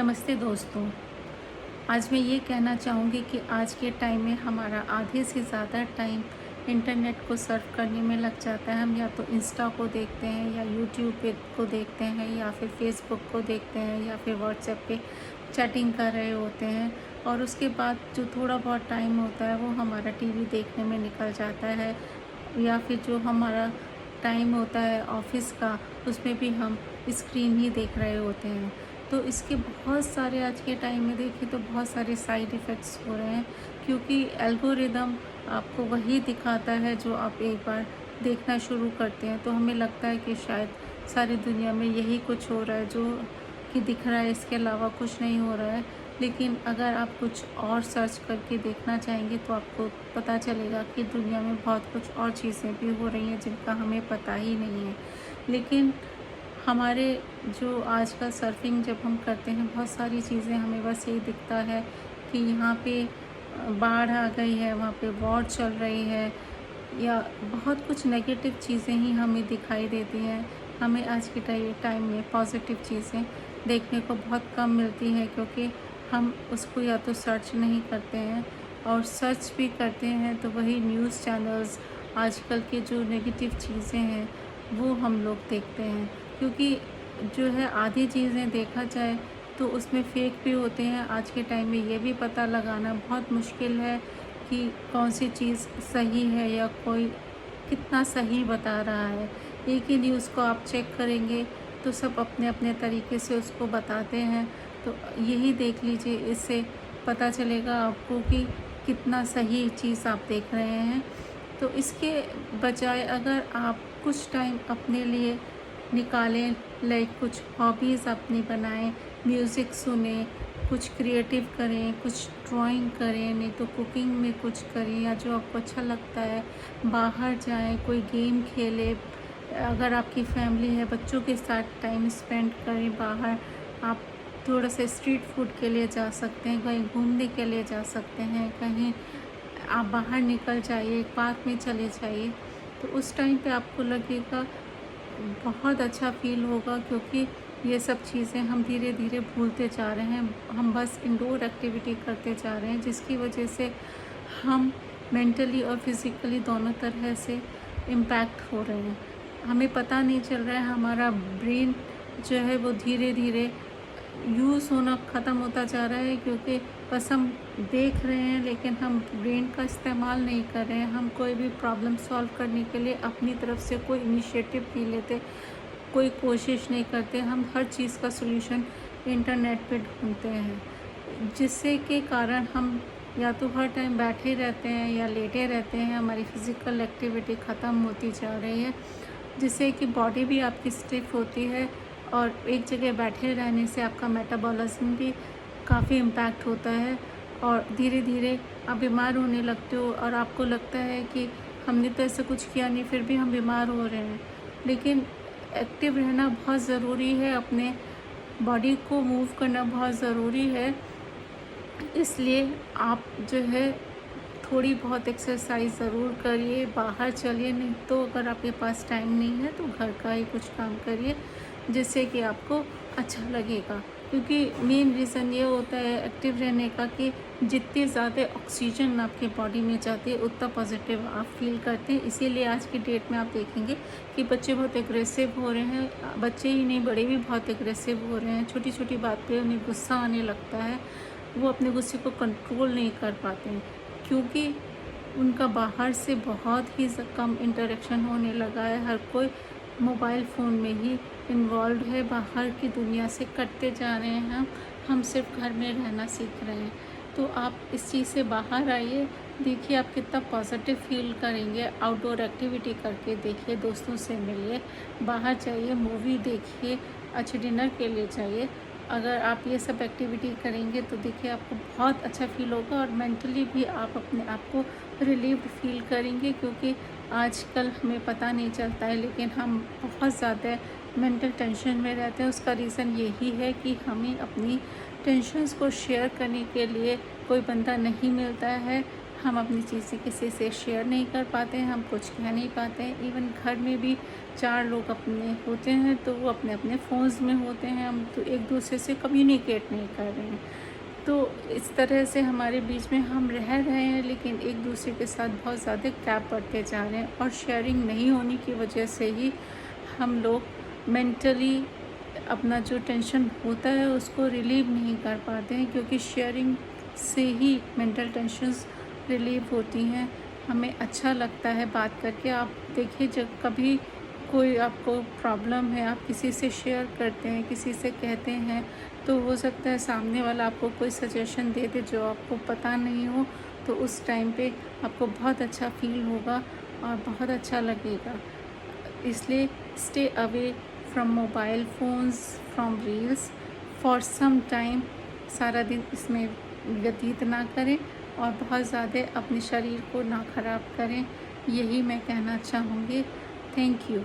नमस्ते दोस्तों। आज मैं ये कहना चाहूँगी कि आज के टाइम में हमारा आधे से ज़्यादा टाइम इंटरनेट को सर्फ करने में लग जाता है। हम या तो इंस्टा को देखते हैं या यूट्यूब पे को देखते हैं या फिर फेसबुक को देखते हैं या फिर व्हाट्सएप पे चैटिंग कर रहे होते हैं, और उसके बाद जो थोड़ा बहुत टाइम होता है वो हमारा टीवी देखने में निकल जाता है, या फिर जो हमारा टाइम होता है ऑफिस का उसमें भी हम स्क्रीन ही देख रहे होते हैं। तो इसके बहुत सारे आज के टाइम में देखिए तो बहुत सारे साइड इफ़ेक्ट्स हो रहे हैं, क्योंकि एल्गोरिदम आपको वही दिखाता है जो आप एक बार देखना शुरू करते हैं। तो हमें लगता है कि शायद सारी दुनिया में यही कुछ हो रहा है जो कि दिख रहा है, इसके अलावा कुछ नहीं हो रहा है। लेकिन अगर आप कुछ और सर्च करके देखना चाहेंगे तो आपको पता चलेगा कि दुनिया में बहुत कुछ और चीज़ें भी हो रही हैं जिनका हमें पता ही नहीं है। लेकिन हमारे जो आजकल सर्फिंग जब हम करते हैं, बहुत सारी चीज़ें हमें बस यही दिखता है कि यहाँ पे बाढ़ आ गई है, वहाँ पे वॉर चल रही है, या बहुत कुछ नेगेटिव चीज़ें ही हमें दिखाई देती हैं। हमें आज के टाइम में पॉजिटिव चीज़ें देखने को बहुत कम मिलती हैं, क्योंकि हम उसको या तो सर्च नहीं करते हैं, और सर्च भी करते हैं तो वही न्यूज़ चैनल्स आजकल के जो नेगेटिव चीज़ें हैं वो हम लोग देखते हैं। क्योंकि जो है आधी चीज़ें देखा जाए तो उसमें फेक भी होते हैं। आज के टाइम में ये भी पता लगाना बहुत मुश्किल है कि कौन सी चीज़ सही है या कोई कितना सही बता रहा है। एक ही न्यूज़ को आप चेक करेंगे तो सब अपने अपने तरीके से उसको बताते हैं। तो यही देख लीजिए, इससे पता चलेगा आपको कि कितना सही चीज़ आप देख रहे हैं। तो इसके बजाय अगर आप कुछ टाइम अपने लिए निकालें, लाइक कुछ हॉबीज़ अपनी बनाएं, म्यूज़िक सुनें, कुछ क्रिएटिव करें, कुछ ड्राइंग करें, नहीं तो कुकिंग में कुछ करें, या जो आपको अच्छा लगता है बाहर जाएं, कोई गेम खेलें। अगर आपकी फैमिली है, बच्चों के साथ टाइम स्पेंड करें बाहर। आप थोड़ा सा स्ट्रीट फूड के लिए जा सकते हैं, कहीं घूमने के लिए जा सकते हैं, कहीं आप बाहर निकल जाइए, पार्क में चले जाइए। तो उस टाइम पे आपको लगेगा बहुत अच्छा फ़ील होगा, क्योंकि ये सब चीज़ें हम धीरे धीरे भूलते जा रहे हैं। हम बस इंडोर एक्टिविटी करते जा रहे हैं, जिसकी वजह से हम मेंटली और फिज़िकली दोनों तरह से इम्पैक्ट हो रहे हैं। हमें पता नहीं चल रहा है, हमारा ब्रेन जो है वो धीरे धीरे यूज़ होना ख़त्म होता जा रहा है, क्योंकि बस हम देख रहे हैं लेकिन हम ब्रेन का इस्तेमाल नहीं कर रहे हैं। हम कोई भी प्रॉब्लम सॉल्व करने के लिए अपनी तरफ से कोई इनिशिएटिव नहीं लेते, कोई कोशिश नहीं करते। हम हर चीज़ का सॉल्यूशन इंटरनेट पे ढूंढते हैं, जिससे के कारण हम या तो हर टाइम बैठे रहते हैं या लेटे रहते हैं। हमारी फ़िज़िकल एक्टिविटी ख़त्म होती जा रही है, जिससे कि बॉडी भी आपकी स्टिफ होती है, और एक जगह बैठे रहने से आपका मेटाबॉलिज्म भी काफ़ी इम्पैक्ट होता है, और धीरे धीरे आप बीमार होने लगते हो। और आपको लगता है कि हमने तो ऐसा कुछ किया नहीं, फिर भी हम बीमार हो रहे हैं। लेकिन एक्टिव रहना बहुत ज़रूरी है, अपने बॉडी को मूव करना बहुत ज़रूरी है। इसलिए आप जो है थोड़ी बहुत एक्सरसाइज ज़रूर करिए, बाहर चलिए, नहीं तो अगर आपके पास टाइम नहीं है तो घर का ही कुछ काम करिए, जिससे कि आपको अच्छा लगेगा। क्योंकि मेन रीज़न ये होता है एक्टिव रहने का कि जितनी ज़्यादा ऑक्सीजन आपके बॉडी में जाती है उतना पॉजिटिव आप फील करते हैं। इसीलिए आज की डेट में आप देखेंगे कि बच्चे बहुत एग्रेसिव हो रहे हैं। बच्चे ही नहीं, बड़े भी बहुत एग्रेसिव हो रहे हैं। छोटी छोटी बात पे उन्हें गुस्सा आने लगता है, वो अपने गुस्से को कंट्रोल नहीं कर पाते हैं, क्योंकि उनका बाहर से बहुत ही कम इंटरेक्शन होने लगा है। हर कोई मोबाइल फ़ोन में ही इन्वॉल्व है, बाहर की दुनिया से कटते जा रहे हैं। हम सिर्फ घर में रहना सीख रहे हैं। तो आप इस चीज़ से बाहर आइए, देखिए आप कितना पॉजिटिव फील करेंगे। आउटडोर एक्टिविटी करके देखिए, दोस्तों से मिलिए, बाहर जाइए, मूवी देखिए, अच्छे डिनर के लिए जाइए। अगर आप ये सब एक्टिविटी करेंगे तो देखिए आपको बहुत अच्छा फ़ील होगा, और मेंटली भी आप अपने आप को रिलीव्ड फील करेंगे। क्योंकि आजकल हमें पता नहीं चलता है, लेकिन हम बहुत ज़्यादा मेंटल टेंशन में रहते हैं। उसका रीज़न यही है कि हमें अपनी टेंशन्स को शेयर करने के लिए कोई बंदा नहीं मिलता है। हम अपनी चीज़ें किसी से शेयर नहीं कर पाते हैं, हम कुछ कह नहीं पाते हैं। इवन घर में भी 4 लोग अपने होते हैं तो वो अपने अपने फ़ोन्स में होते हैं, हम तो एक दूसरे से कम्युनिकेट नहीं कर रहे हैं। तो इस तरह से हमारे बीच में हम रह रहे हैं, लेकिन एक दूसरे के साथ बहुत ज़्यादा गैप बढ़ते जा रहे हैं, और शेयरिंग नहीं होने की वजह से ही हम लोग मेंटली अपना जो टेंशन होता है उसको रिलीव नहीं कर पाते हैं, क्योंकि शेयरिंग से ही मेंटल टेंशन्स रिलीव होती हैं। हमें अच्छा लगता है बात करके। आप देखिए, जब कभी कोई आपको प्रॉब्लम है, आप किसी से शेयर करते हैं, किसी से कहते हैं, तो हो सकता है सामने वाला आपको कोई सजेशन दे दे जो आपको पता नहीं हो, तो उस टाइम पे आपको बहुत अच्छा फील होगा और बहुत अच्छा लगेगा। इसलिए stay away from mobile phones, from reels for some time. सारा दिन इसमें व्यतीत ना करें और बहुत ज़्यादा अपने शरीर को ना ख़राब करें। यही मैं कहना चाहूँगी। Thank you.